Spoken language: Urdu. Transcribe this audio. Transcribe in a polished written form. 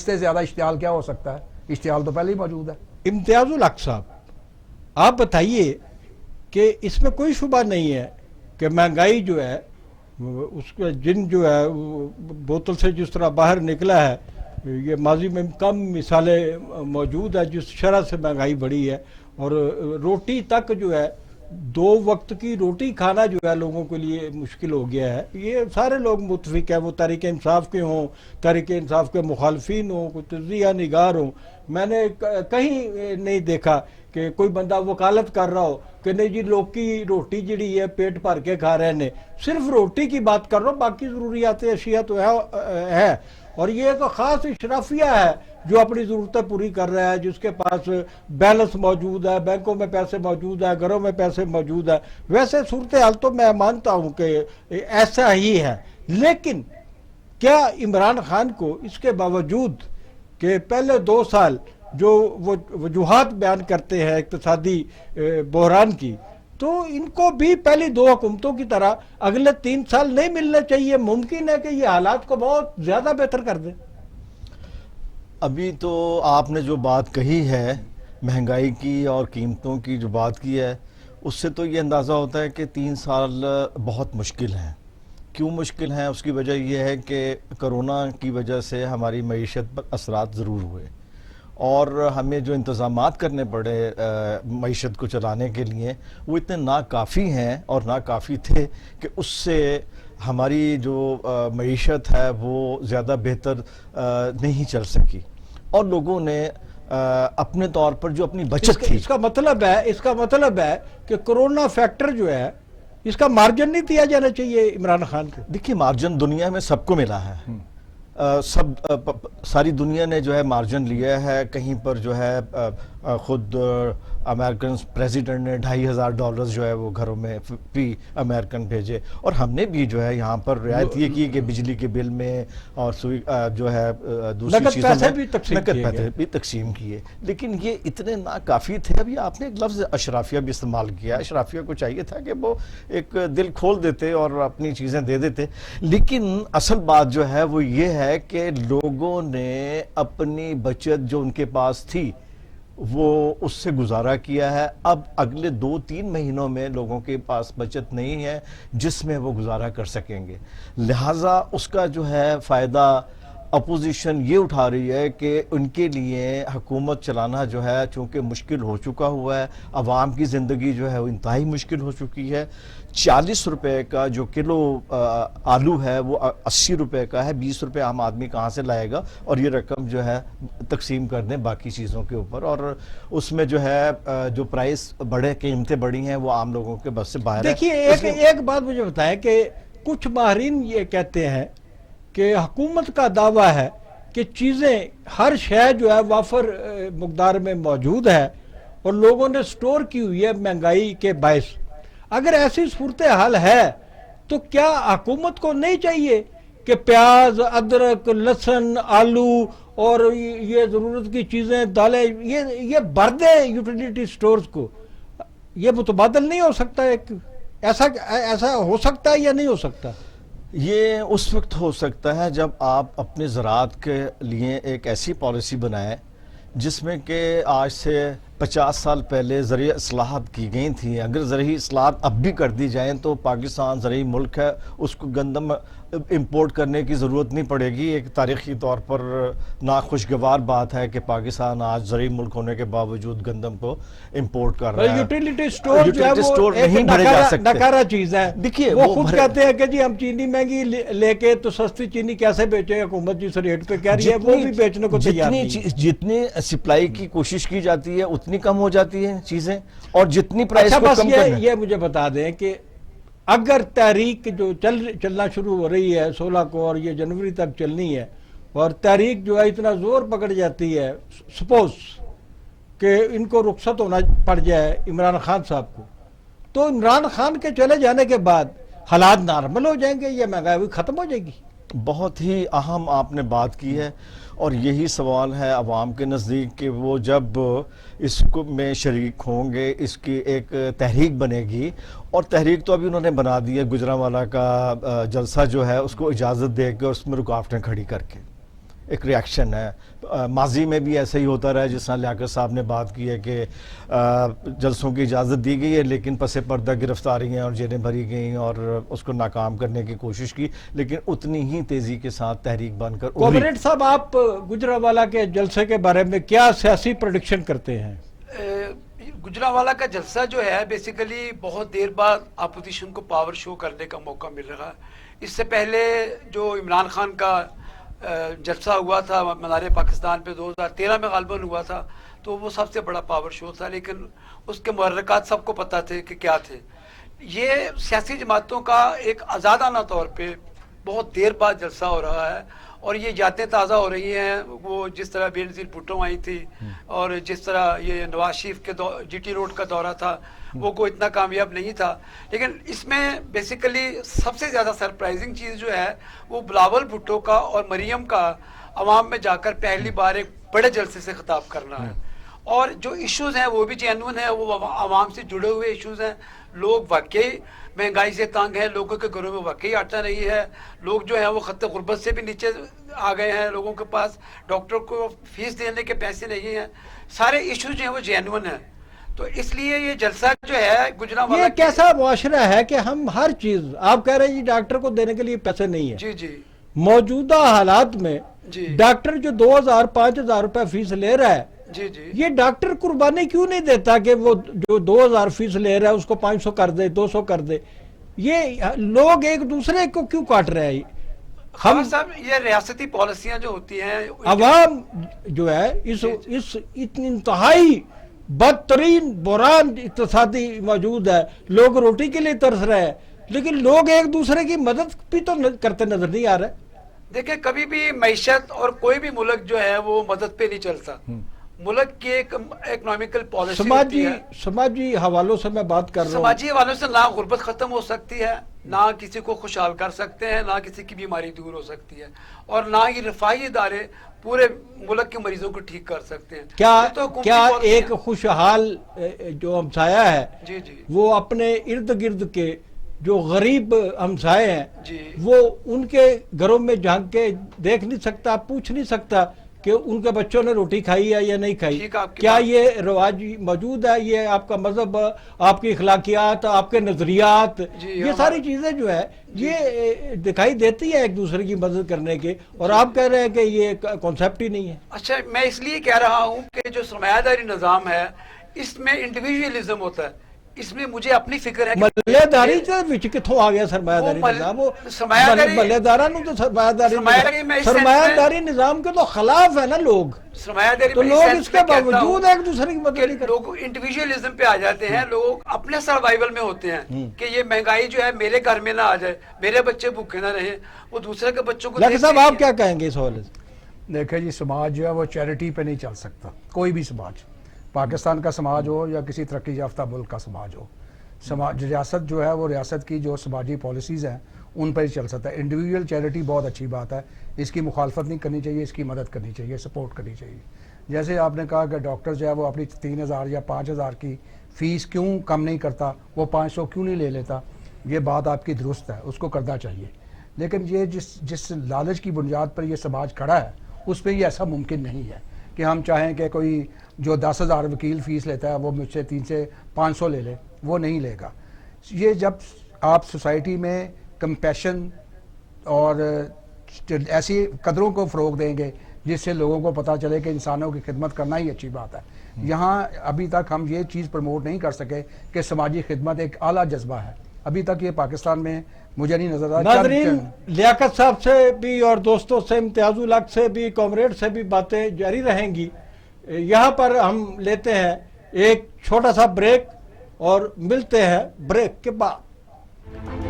سے زیادہ اشتعال کیا ہو سکتا ہے؟ اشتعال تو پہلے ہی موجود ہے۔ امتیاز الحق صاحب، آپ بتائیے کہ اس میں کوئی شبہ نہیں ہے کہ مہنگائی جو ہے اس کا جن جو ہے بوتل سے جس طرح باہر نکلا ہے، یہ ماضی میں کم مثالیں موجود ہیں جس شرح سے مہنگائی بڑھی ہے، اور روٹی تک جو ہے 2 وقت کی روٹی کھانا جو ہے لوگوں کے لیے مشکل ہو گیا ہے۔ یہ سارے لوگ متفق ہیں، وہ تحریک انصاف کے ہوں، تحریک انصاف کے مخالفین ہوں، کوئی تجزیہ نگار ہوں، میں نے کہیں نہیں دیکھا کہ کوئی بندہ وکالت کر رہا ہو کہ نہیں جی لوگ کی روٹی جڑی ہے پیٹ بھر کے کھا رہے ہیں۔ صرف روٹی کی بات کر رہا ہوں، باقی ضروریات اشیاء تو ہے، اور یہ ایک خاص اشرافیہ ہے جو اپنی ضرورتیں پوری کر رہا ہے، جس کے پاس بیلنس موجود ہے، بینکوں میں پیسے موجود ہے، گھروں میں پیسے موجود ہے۔ ویسے صورتحال تو میں مانتا ہوں کہ ایسا ہی ہے، لیکن کیا عمران خان کو اس کے باوجود کہ پہلے 2 سال جو وہ وجوہات بیان کرتے ہیں اقتصادی بحران کی، تو ان کو بھی پہلی 2 حکومتوں کی طرح اگلے 3 سال نہیں ملنے چاہیے؟ ممکن ہے کہ یہ حالات کو بہت زیادہ بہتر کر دیں۔ ابھی تو آپ نے جو بات کہی ہے مہنگائی کی اور قیمتوں کی جو بات کی ہے، اس سے تو یہ اندازہ ہوتا ہے کہ 3 سال بہت مشکل ہیں۔ کیوں مشکل ہیں؟ اس کی وجہ یہ ہے کہ کرونا کی وجہ سے ہماری معیشت پر اثرات ضرور ہوئے، اور ہمیں جو انتظامات کرنے پڑے معیشت کو چلانے کے لیے وہ اتنے ناکافی ہیں اور ناکافی تھے کہ اس سے ہماری جو معیشت ہے وہ زیادہ بہتر نہیں چل سکی، اور لوگوں نے اپنے طور پر جو اپنی بچت تھی۔ اس کا مطلب ہے کہ کرونا فیکٹر جو ہے اس کا مارجن نہیں دیا جانا چاہیے عمران خان کو؟ دیکھیے، مارجن دنیا میں سب کو ملا ہے، ساری دنیا نے جو ہے مارجن لیا ہے۔ کہیں پر جو ہے خود امریکن پریزیڈنٹ نے $2,500 جو ہے وہ گھروں میں فی امریکن بھیجے، اور ہم نے بھی جو ہے یہاں پر رعایت یہ کی کہ بجلی کے بل میں اور جو ہے دوسری چیزوں میں نقد پیسے بھی تقسیم کیے، لیکن یہ اتنے ناکافی تھے۔ ابھی آپ نے ایک لفظ اشرافیہ بھی استعمال کیا، اشرافیہ کو چاہیے تھا کہ وہ ایک دل کھول دیتے اور اپنی چیزیں دے دیتے، لیکن اصل بات جو ہے وہ یہ ہے کہ لوگوں نے اپنی بچت جو ان کے پاس تھی وہ اس سے گزارا کیا ہے۔ اب اگلے 2-3 مہینوں میں لوگوں کے پاس بچت نہیں ہے جس میں وہ گزارا کر سکیں گے، لہٰذا اس کا جو ہے فائدہ اپوزیشن یہ اٹھا رہی ہے کہ ان کے لیے حکومت چلانا جو ہے چونکہ مشکل ہو چکا ہوا ہے، عوام کی زندگی جو ہے وہ انتہائی مشکل ہو چکی ہے۔ 40 روپے کا جو کلو آلو ہے وہ 80 روپے کا ہے، 20 روپے عام آدمی کہاں سے لائے گا؟ اور یہ رقم جو ہے تقسیم کر دیں باقی چیزوں کے اوپر، اور اس میں جو ہے جو پرائس بڑے، قیمتیں بڑی ہیں، وہ عام لوگوں کے بس سے باہر ہے۔ دیکھیے ایک بات مجھے بتائیں کہ کچھ ماہرین یہ کہتے ہیں کہ حکومت کا دعویٰ ہے کہ چیزیں ہر شے جو ہے وافر مقدار میں موجود ہے اور لوگوں نے سٹور کی ہوئی ہے مہنگائی کے باعث۔ اگر ایسی صورتحال ہے تو کیا حکومت کو نہیں چاہیے کہ پیاز، ادرک، لہسن، آلو اور یہ ضرورت کی چیزیں، دالیں، یہ بھر دے یوٹیلیٹی سٹورز کو؟ یہ متبادل نہیں ہو سکتا؟ ایسا ہو سکتا ہے یا نہیں ہو سکتا؟ یہ اس وقت ہو سکتا ہے جب آپ اپنے زراعت کے لیے ایک ایسی پالیسی بنائیں جس میں کہ آج سے 50 سال پہلے زرعی اصلاحات کی گئی تھیں۔ اگر زرعی اصلاحات اب بھی کر دی جائیں تو پاکستان زرعی ملک ہے، اس کو گندم امپورٹ کرنے کی ضرورت نہیں پڑے گی۔ ایک تاریخی طور پر ناخوشگوار بات ہے کہ پاکستان آج زرعی ملک ہونے کے باوجود گندم کو امپورٹ کر رہا ہے۔ یوٹیلیٹی سٹور جو ہے وہ ایک نکارہ چیز ہے۔ دیکھیے وہ خود کہتے ہیں کہ جی ہم چینی مہنگی لے کے تو سستی چینی کیسے بیچیں؟ حکومت جس ریٹ پہ کہہ رہی ہے وہ بھی بیچنے کو تیار نہیں۔ جتنی سپلائی کی کوشش کی جاتی ہے اتنی کم ہو جاتی ہیں چیزیں، اور جتنی پرائس کو کم کرنا۔ یہ مجھے بتا دیں کہ اگر تحریک جو چلنا شروع ہو رہی ہے 16 کو اور یہ جنوری تک چلنی ہے، اور تحریک جو ہے اتنا زور پکڑ جاتی ہے، سپوز کہ ان کو رخصت ہونا پڑ جائے عمران خان صاحب کو، تو عمران خان کے چلے جانے کے بعد حالات نارمل ہو جائیں گے یا مہنگائی ختم ہو جائے گی؟ بہت ہی اہم آپ نے بات کی ہے، اور یہی سوال ہے عوام کے نزدیک کہ وہ جب اس کو میں شریک ہوں گے، اس کی ایک تحریک بنے گی، اور تحریک تو ابھی انہوں نے بنا دی ہے، گجرانوالہ کا جلسہ جو ہے اس کو اجازت دے کے اس میں رکاوٹیں کھڑی کر کے ایک ریاکشن ہے. ماضی میں بھی ایسا ہی ہوتا رہا ہے, جس طرح لیاقت صاحب نے بات کی ہے کہ جلسوں کی اجازت دی گئی ہے لیکن پس پردہ گرفتاریاں اور جیلیں بھری گئیں اور اس کو ناکام کرنے کی کوشش کی, لیکن اتنی ہی تیزی کے ساتھ تحریک بن کر ابھری. کامریڈ صاحب, آپ گجرانوالہ کے جلسے کے بارے میں کیا سیاسی پریڈکشن کرتے ہیں؟ گجرانوالہ کا جلسہ جو ہے بیسیکلی بہت دیر بعد اپوزیشن کو پاور شو کرنے کا موقع مل رہا ہے. اس سے پہلے جو عمران خان کا جلسہ ہوا تھا منار پاکستان پہ 2013 میں غالباً ہوا تھا, تو وہ سب سے بڑا پاور شو تھا, لیکن اس کے محرکات سب کو پتہ تھے کہ کیا تھے. یہ سیاسی جماعتوں کا ایک آزادانہ طور پہ بہت دیر بعد جلسہ ہو رہا ہے, اور یہ یادیں تازہ ہو رہی ہیں. وہ جس طرح بے نظیر بھٹو آئی تھی, اور جس طرح یہ نواز شریف کے جی ٹی روڈ کا دورہ تھا, وہ کوئی اتنا کامیاب نہیں تھا. لیکن اس میں بیسیکلی سب سے زیادہ سرپرائزنگ چیز جو ہے وہ بلاول بھٹو کا اور مریم کا عوام میں جا کر پہلی بار ایک بڑے جلسے سے خطاب کرنا ہے. اور جو ایشوز ہیں وہ بھی جینون ہیں, وہ عوام سے جڑے ہوئے ایشوز ہیں. لوگ واقعی مہنگائی سے تنگ ہیں, لوگوں کے گھروں میں واقعی آٹا نہیں ہے, لوگ جو ہیں وہ خط غربت سے بھی نیچے آ گئے ہیں, لوگوں کے پاس ڈاکٹر کو فیس دینے کے پیسے نہیں ہیں. سارے ایشوز جو ہیں وہ جینون ہیں. تو اس لیے یہ جلسہ جو ہے گجرانوالہ, یہ کیسا معاشرہ ہے کہ ہم ہر چیز, آپ کہہ رہے ہیں جی ڈاکٹر کو دینے کے لیے پیسے نہیں ہیں. جی جی موجودہ حالات میں جی ڈاکٹر جو 2000-5000 روپے فیس لے رہا ہے, جی جی یہ ڈاکٹر قربانی کیوں نہیں دیتا کہ وہ جو 2000 فیس لے رہا ہے اس کو 500 کر دے, 200 کر دے؟ یہ لوگ ایک دوسرے کو کیوں کاٹ رہے ہیں؟ ہم صاحب یہ ریاستی پالیسیاں جو ہوتی ہیں, عوام جو ہے اس اتنی انتہائی بدترین بحران اقتصادی موجود ہے, لوگ روٹی کے لیے ترس رہے ہیں, لیکن لوگ ایک دوسرے کی مدد بھی تو کرتے نظر نہیں آ رہے. دیکھیں کبھی بھی معیشت اور کوئی بھی ملک جو ہے وہ مدد پہ نہیں چلتا. ملک کی ایک اکنامیکل پالیسی ہوتی ہے. سماجی حوالوں سے میں بات کر رہا ہوں. سماجی حوالوں سے نہ غربت ختم ہو سکتی ہے, نہ کسی کو خوشحال کر سکتے ہیں, نہ کسی کی بیماری دور ہو سکتی ہے, اور نہ ہی رفاہی ادارے پورے ملک کے مریضوں کو ٹھیک کر سکتے ہیں. کیا ایک خوشحال جو ہمسایہ ہے جی جی وہ اپنے ارد گرد کے جو غریب ہمسائے ہیں جی وہ ان کے گھروں میں جھانک کے دیکھ نہیں سکتا, پوچھ نہیں سکتا کہ ان کے بچوں نے روٹی کھائی ہے یا نہیں کھائی؟ کیا یہ رواج موجود ہے؟ یہ آپ کا مذہب, آپ کی اخلاقیات, آپ کے نظریات, یہ ساری چیزیں جو ہے یہ دکھائی دیتی ہے ایک دوسرے کی مدد کرنے کے, اور آپ کہہ رہے ہیں کہ یہ کانسیپٹ ہی نہیں ہے. اچھا, میں اس لیے کہہ رہا ہوں کہ جو سرمایہ داری نظام ہے اس میں انڈیویجولزم ہوتا ہے. اس میں مجھے اپنی فکر ہے ملے داری وچ کتھوں آ گیا سرمایہ داری نظام؟ ملے داراں نوں تو سرمایہ داری نظام کے تو خلاف ہے نا لوگ. سرمایہ داری تو لوگ اس کے باوجود ایک دوسرے کی مدد نہیں کرتے. لوگ انڈیویجولزم پہ آ جاتے ہیں, لوگ اپنے سروائیول میں ہوتے ہیں کہ یہ مہنگائی جو ہے میرے گھر میں نہ آ جائے, میرے بچے بھوکے نہ رہیں, وہ دوسرے کے بچوں کو. لیکن صاحب آپ کیا کہیں گے اس حوالے سے؟ دیکھیں جی, سماج جو ہے وہ چیریٹی پہ نہیں چل سکتا. کوئی بھی سماج, پاکستان کا سماج ہو یا کسی ترقی یافتہ ملک کا سماج ہو, ریاست جو ہے وہ ریاست کی جو سماجی پالیسیز ہیں ان پر ہی چل سکتا ہے. انڈیویجول چیریٹی بہت اچھی بات ہے, اس کی مخالفت نہیں کرنی چاہیے, اس کی مدد کرنی چاہیے, سپورٹ کرنی چاہیے. جیسے آپ نے کہا کہ ڈاکٹر جو ہے وہ اپنی 3000 یا 5000 کی فیس کیوں کم نہیں کرتا, وہ 500 کیوں نہیں لے لیتا, یہ بات آپ کی درست ہے, اس کو کرنا چاہیے. لیکن یہ جس لالچ کی بنیاد پر یہ سماج کھڑا ہے اس پہ یہ ایسا ممکن نہیں ہے کہ ہم چاہیں کہ کوئی جو 10,000 وکیل فیس لیتا ہے وہ مجھ سے 300 سے 500 لے لے, وہ نہیں لے گا. یہ جب آپ سوسائٹی میں کمپیشن اور ایسی قدروں کو فروغ دیں گے جس سے لوگوں کو پتہ چلے کہ انسانوں کی خدمت کرنا ہی اچھی بات ہے. یہاں ابھی تک ہم یہ چیز پروموٹ نہیں کر سکے کہ سماجی خدمت ایک اعلیٰ جذبہ ہے. ابھی تک یہ پاکستان میں مجھے نہیں نظر آتا. ناظرین, لیاقت صاحب سے بھی اور دوستوں سے, امتیاز الحق سے بھی, کامریڈ سے بھی باتیں جاری رہیں گی. یہاں پر ہم لیتے ہیں ایک چھوٹا سا بریک اور ملتے ہیں بریک کے بعد.